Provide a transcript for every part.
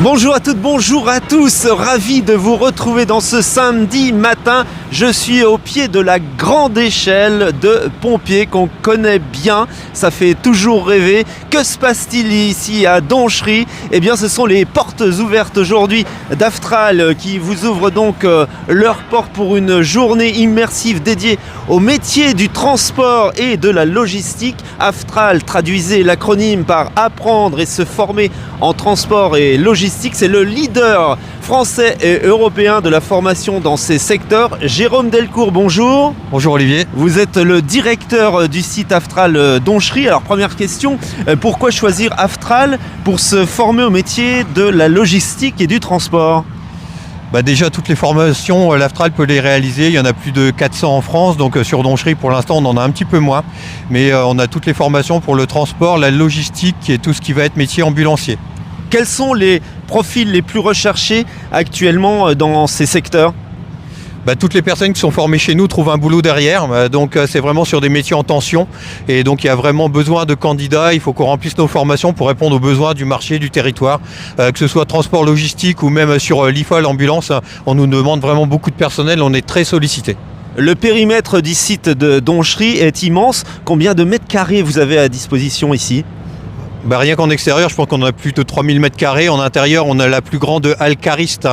Bonjour à toutes, bonjour à tous, ravi de vous retrouver dans ce samedi matin. Je suis au pied de la grande échelle de pompiers qu'on connaît bien, ça fait toujours rêver. Que se passe-t-il ici à Donchery? Eh bien ce sont les portes ouvertes aujourd'hui d'Aftral qui vous ouvrent donc leurs portes pour une journée immersive dédiée au métier du transport et de la logistique. Aftral, traduisez l'acronyme par apprendre et se former en transport et logistique. C'est le leader français et européen de la formation dans ces secteurs. Jérôme Delcourt, bonjour. Bonjour Olivier. Vous êtes le directeur du site Aftral Donchery. Alors première question, pourquoi choisir Aftral pour se former au métier de la logistique et du transport ? Déjà toutes les formations, l'Aftral peut les réaliser, il y en a plus de 400 en France, donc sur Donchery pour l'instant on en a un petit peu moins, mais on a toutes les formations pour le transport, la logistique et tout ce qui va être métier ambulancier. Quels sont les profils les plus recherchés actuellement dans ces secteurs ? Toutes les personnes qui sont formées chez nous trouvent un boulot derrière, donc c'est vraiment sur des métiers en tension et donc il y a vraiment besoin de candidats, il faut qu'on remplisse nos formations pour répondre aux besoins du marché, du territoire, que ce soit transport logistique ou même sur l'IFA, l'ambulance, on nous demande vraiment beaucoup de personnel, on est très sollicités. Le périmètre du site de Donchery est immense, combien de mètres carrés vous avez à disposition ici ? Rien qu'en extérieur, je pense qu'on a plus de 3000 m². En intérieur, on a la plus grande halle cariste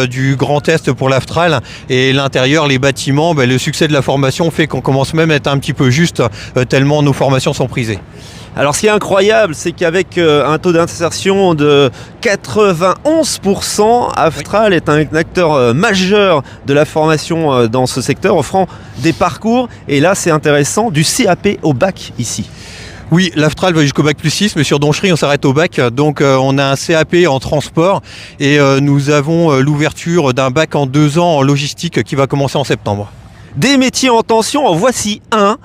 du Grand Est pour l'Aftral. Et l'intérieur, les bâtiments, le succès de la formation fait qu'on commence même à être un petit peu juste, tellement nos formations sont prisées. Alors ce qui est incroyable, c'est qu'avec un taux d'insertion de 91%, Aftral est un acteur majeur de la formation dans ce secteur, offrant des parcours, et là c'est intéressant, du CAP au bac ici. Oui, l'Aftral va jusqu'au bac plus 6, mais sur Donchery, on s'arrête au bac. Donc on a un CAP en transport et nous avons l'ouverture d'un bac en 2 ans en logistique qui va commencer en septembre. Des métiers en tension, en voici un,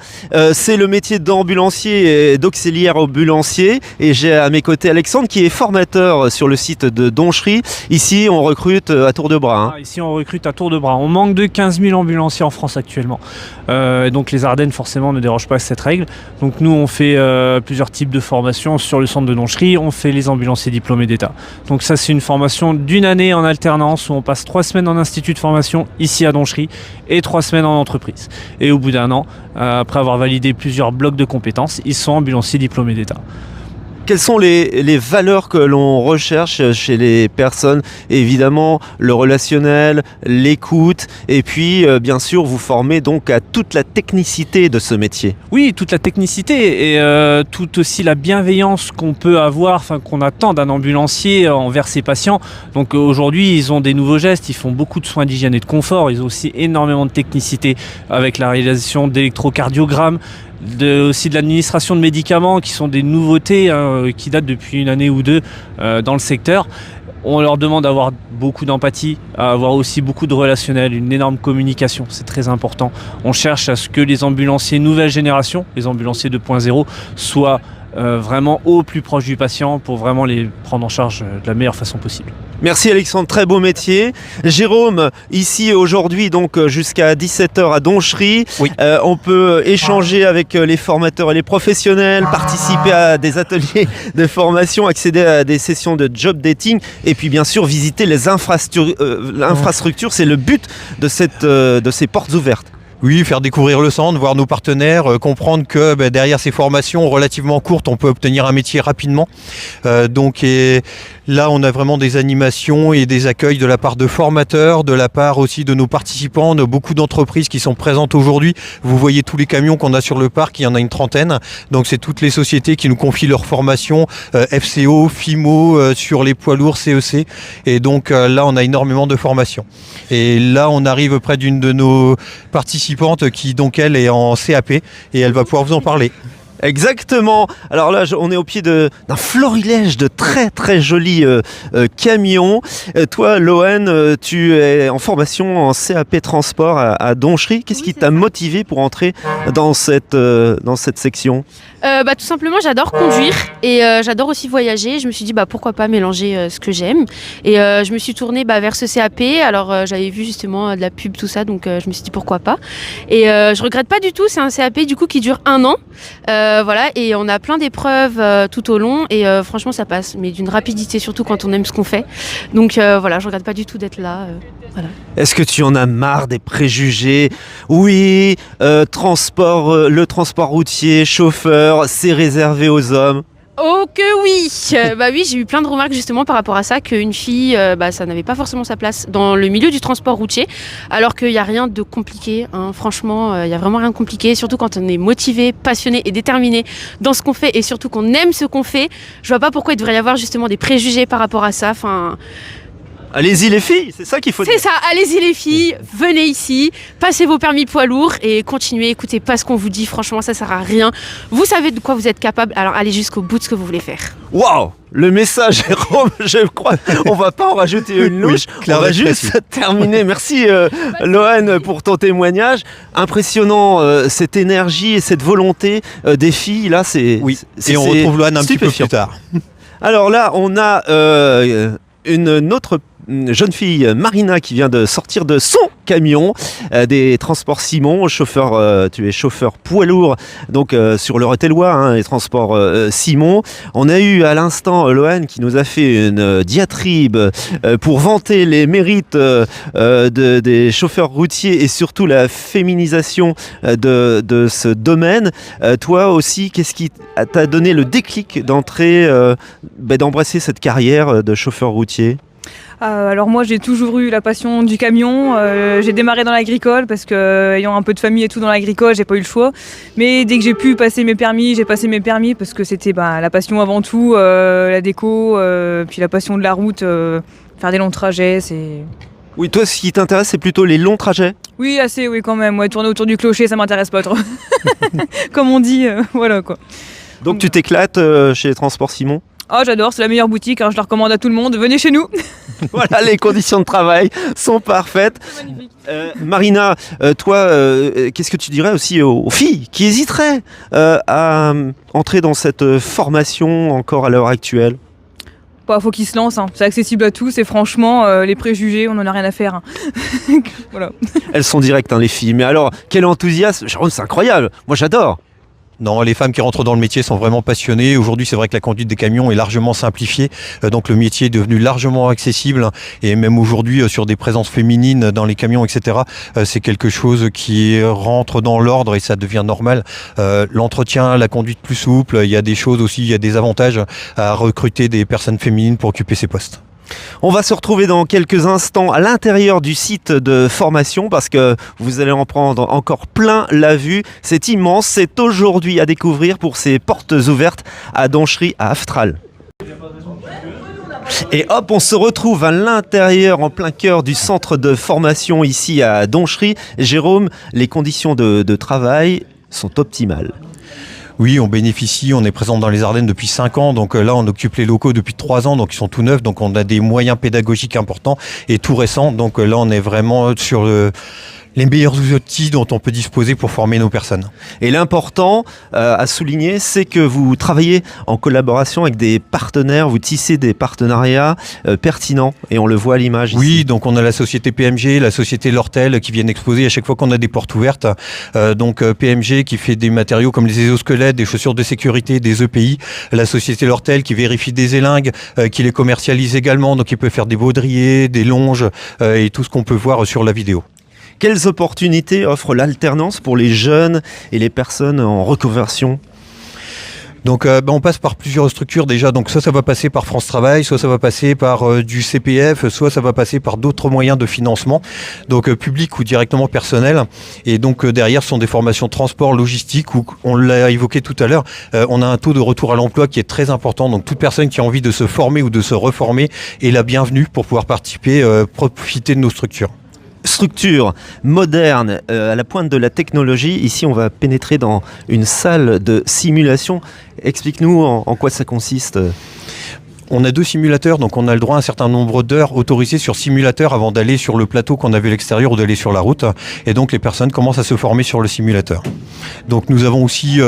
c'est le métier d'ambulancier et d'auxiliaire ambulancier, et j'ai à mes côtés Alexandre qui est formateur sur le site de Donchery. Ici on recrute à tour de bras. Ici on recrute à tour de bras, on manque de 15 000 ambulanciers en France actuellement, donc les Ardennes forcément ne dérogent pas à cette règle. Donc nous on fait plusieurs types de formations sur le centre de Donchery, on fait les ambulanciers diplômés d'État. Donc ça c'est une formation d'1 année en alternance où on passe 3 semaines en institut de formation ici à Donchery et 3 semaines en entreprise. Et au bout d'1 an, après avoir validé plusieurs blocs de compétences, ils sont ambulanciers diplômés d'État. Quelles sont les valeurs que l'on recherche chez les personnes? Évidemment, le relationnel, l'écoute, et puis bien sûr vous formez donc à toute la technicité de ce métier. Oui, toute la technicité et tout aussi la bienveillance qu'on peut avoir, qu'on attend d'un ambulancier envers ses patients. Donc aujourd'hui, ils ont des nouveaux gestes, ils font beaucoup de soins d'hygiène et de confort, ils ont aussi énormément de technicité avec la réalisation d'électrocardiogrammes, aussi de l'administration de médicaments qui sont des nouveautés qui datent depuis 1 année ou 2 dans le secteur. On leur demande d'avoir beaucoup d'empathie, à avoir aussi beaucoup de relationnel, une énorme communication, c'est très important. On cherche à ce que les ambulanciers nouvelle génération, les ambulanciers 2.0, soient vraiment au plus proche du patient pour vraiment les prendre en charge de la meilleure façon possible. Merci Alexandre, très beau métier. Jérôme, ici aujourd'hui donc jusqu'à 17h à Donchery, oui. On peut échanger avec les formateurs et les professionnels, participer à des ateliers de formation, accéder à des sessions de job dating et puis bien sûr visiter les infrastructures, c'est le but de ces portes ouvertes. Oui, faire découvrir le centre, voir nos partenaires, comprendre que derrière ces formations relativement courtes, on peut obtenir un métier rapidement. Là, on a vraiment des animations et des accueils de la part de formateurs, de la part aussi de nos participants, de beaucoup d'entreprises qui sont présentes aujourd'hui. Vous voyez tous les camions qu'on a sur le parc, il y en a une 30aine. Donc c'est toutes les sociétés qui nous confient leur formation, FCO, FIMO, sur les poids lourds, CEC. Et donc là, on a énormément de formations. Et là, on arrive près d'une de nos participantes qui, donc, elle est en CAP et elle va pouvoir vous en parler. Exactement. Alors là, on est au pied d'un florilège de très très jolis camions. Toi, Loane, tu es en formation en CAP transport à Donchery. Qu'est-ce qui t'a motivé pour entrer dans cette section ? Tout simplement, j'adore conduire et j'adore aussi voyager. Je me suis dit pourquoi pas mélanger ce que j'aime. Et je me suis tournée vers ce CAP. Alors j'avais vu justement de la pub, tout ça, donc je me suis dit pourquoi pas. Et je regrette pas du tout. C'est un CAP du coup qui dure 1 an. Voilà, et on a plein d'épreuves tout au long et franchement ça passe, mais d'une rapidité surtout quand on aime ce qu'on fait. Donc voilà, je regrette pas du tout d'être là. Voilà. Est-ce que tu en as marre des préjugés? Oui, le transport routier, chauffeur, c'est réservé aux hommes. Oh que oui. Bah oui, j'ai eu plein de remarques justement par rapport à ça, qu'une fille, ça n'avait pas forcément sa place dans le milieu du transport routier, alors qu'il n'y a rien de compliqué, hein. Franchement, il n'y a vraiment rien de compliqué, surtout quand on est motivé, passionné et déterminé dans ce qu'on fait, et surtout qu'on aime ce qu'on fait. Je vois pas pourquoi il devrait y avoir justement des préjugés par rapport à ça. Enfin, Allez-y les filles, c'est ça qu'il faut dire. c'est ça, allez-y les filles, venez ici, passez vos permis poids lourds et continuez, écoutez pas ce qu'on vous dit, franchement ça sert à rien. Vous savez de quoi vous êtes capable, alors allez jusqu'au bout de ce que vous voulez faire. Waouh, le message, Jérôme, je crois, on va pas en rajouter une louche, clair on va et juste précis. terminer. Merci Loane pour ton témoignage. Impressionnant, cette énergie et cette volonté des filles, là c'est... Oui, c'est- et on c'est retrouve Loane un petit peu stupéfiant. plus tard. Alors là, on a une autre jeune fille, Marina, qui vient de sortir de son camion des transports Simon, chauffeur, tu es chauffeur poids lourd, donc sur le Retellois, hein, les transports Simon. On a eu à l'instant Loane qui nous a fait une diatribe pour vanter les mérites des chauffeurs routiers et surtout la féminisation de ce domaine. Toi aussi, qu'est-ce qui t'a donné le déclic d'embrasser cette carrière de chauffeur routier? Alors moi j'ai toujours eu la passion du camion, j'ai démarré dans l'agricole parce que ayant un peu de famille et tout dans l'agricole, j'ai pas eu le choix. Mais dès que j'ai pu passer mes permis, j'ai passé mes permis parce que c'était la passion avant tout, la déco, puis la passion de la route, faire des longs trajets, c'est... Oui, toi, ce qui t'intéresse, c'est plutôt les longs trajets. Oui, assez, oui quand même, tourner autour du clocher, ça m'intéresse pas trop. Comme on dit, voilà quoi. Donc tu t'éclates chez les transports Simon. Oh j'adore, c'est la meilleure boutique, hein, je la recommande à tout le monde, venez chez nous. Voilà, les conditions de travail sont parfaites. Marina, toi, qu'est-ce que tu dirais aussi aux filles qui hésiteraient à entrer dans cette formation encore à l'heure actuelle? Faut qu'ils se lancent, hein. C'est accessible à tous et franchement, les préjugés, on en a rien à faire. Hein. Voilà. Elles sont directes, hein, les filles. Mais alors, quel enthousiasme! Jérôme, c'est incroyable. Moi, j'adore. Non, les femmes qui rentrent dans le métier sont vraiment passionnées. Aujourd'hui, c'est vrai que la conduite des camions est largement simplifiée. Donc le métier est devenu largement accessible. Et même aujourd'hui, sur des présences féminines dans les camions, etc., c'est quelque chose qui rentre dans l'ordre et ça devient normal. L'entretien, la conduite plus souple, il y a des choses aussi, il y a des avantages à recruter des personnes féminines pour occuper ces postes. On va se retrouver dans quelques instants à l'intérieur du site de formation parce que vous allez en prendre encore plein la vue. C'est immense, c'est aujourd'hui à découvrir pour ces portes ouvertes à Donchery, à Aftral. Et hop, on se retrouve à l'intérieur, en plein cœur du centre de formation ici à Donchery. Jérôme, les conditions de travail sont optimales. Oui, on bénéficie, on est présent dans les Ardennes depuis 5 ans, donc là on occupe les locaux depuis 3 ans, donc ils sont tout neufs, donc on a des moyens pédagogiques importants et tout récents, donc là on est vraiment sur les meilleurs outils dont on peut disposer pour former nos personnes. Et l'important à souligner, c'est que vous travaillez en collaboration avec des partenaires, vous tissez des partenariats pertinents et on le voit à l'image ici. Oui, donc on a la société PMG, la société Lortel qui viennent exposer à chaque fois qu'on a des portes ouvertes. Donc PMG qui fait des matériaux comme les exosquelettes, des chaussures de sécurité, des EPI. La société Lortel qui vérifie des élingues, qui les commercialise également, donc il peut faire des baudriers, des longes et tout ce qu'on peut voir sur la vidéo. Quelles opportunités offre l'alternance pour les jeunes et les personnes en reconversion ? Donc on passe par plusieurs structures déjà, donc soit ça va passer par France Travail, soit ça va passer par du CPF, soit ça va passer par d'autres moyens de financement, donc public ou directement personnel. Et donc derrière ce sont des formations transport, logistique, où on l'a évoqué tout à l'heure, on a un taux de retour à l'emploi qui est très important, donc toute personne qui a envie de se former ou de se reformer est la bienvenue pour pouvoir participer, profiter de nos structures. Structure moderne, à la pointe de la technologie. Ici, on va pénétrer dans une salle de simulation. Explique-nous en quoi ça consiste. On a 2 simulateurs, donc on a le droit à un certain nombre d'heures autorisées sur simulateur avant d'aller sur le plateau qu'on avait à l'extérieur ou d'aller sur la route. Et donc les personnes commencent à se former sur le simulateur. Donc nous avons aussi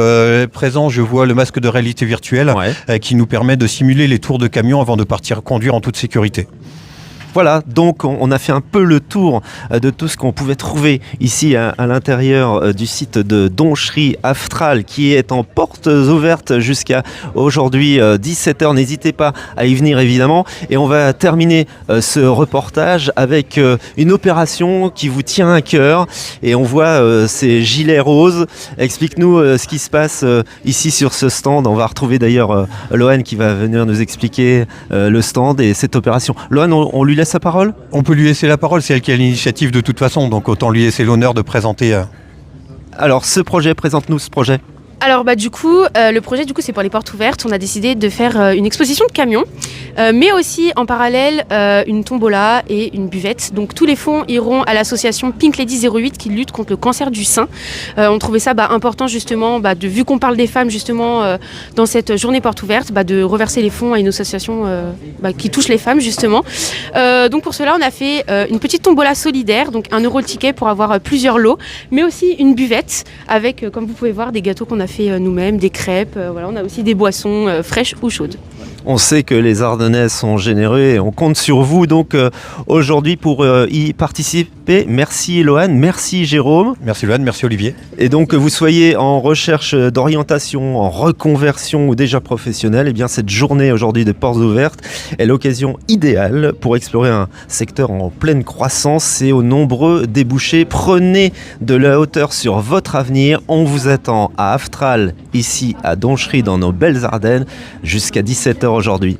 présent, je vois le masque de réalité virtuelle qui nous permet de simuler les tours de camion avant de partir conduire en toute sécurité. Voilà, donc on a fait un peu le tour de tout ce qu'on pouvait trouver ici à l'intérieur du site de Donchery Aftral qui est en portes ouvertes jusqu'à aujourd'hui 17h. N'hésitez pas à y venir évidemment. Et on va terminer ce reportage avec une opération qui vous tient à cœur. Et on voit ces gilets roses. Explique-nous ce qui se passe ici sur ce stand. On va retrouver d'ailleurs Loane qui va venir nous expliquer le stand et cette opération. Loane, on lui laisse sa parole ? On peut lui laisser la parole, c'est elle qui a l'initiative de toute façon, donc autant lui laisser l'honneur de présenter. Alors ce projet, présente-nous ce projet. Alors du coup, le projet c'est pour les portes ouvertes. On a décidé de faire une exposition de camions, mais aussi en parallèle une tombola et une buvette. Donc tous les fonds iront à l'association Pink Lady 08 qui lutte contre le cancer du sein. On trouvait ça important justement, vu qu'on parle des femmes justement dans cette journée porte ouverte, de reverser les fonds à une association qui touche les femmes justement. Donc pour cela, on a fait une petite tombola solidaire, donc 1 € le ticket pour avoir plusieurs lots, mais aussi une buvette avec, comme vous pouvez voir, des gâteaux qu'on a fait nous-mêmes, des crêpes, on a aussi des boissons fraîches ou chaudes. On sait que les Ardennais sont généreux et on compte sur vous donc aujourd'hui pour y participer. Merci Loane, merci Jérôme. Merci Loane, merci Olivier. Et donc que vous soyez en recherche d'orientation, en reconversion ou déjà professionnel, eh bien cette journée aujourd'hui de portes ouvertes est l'occasion idéale pour explorer un secteur en pleine croissance et aux nombreux débouchés. Prenez de la hauteur sur votre avenir. On vous attend à Aftral, ici à Donchery dans nos belles Ardennes, jusqu'à 17h aujourd'hui.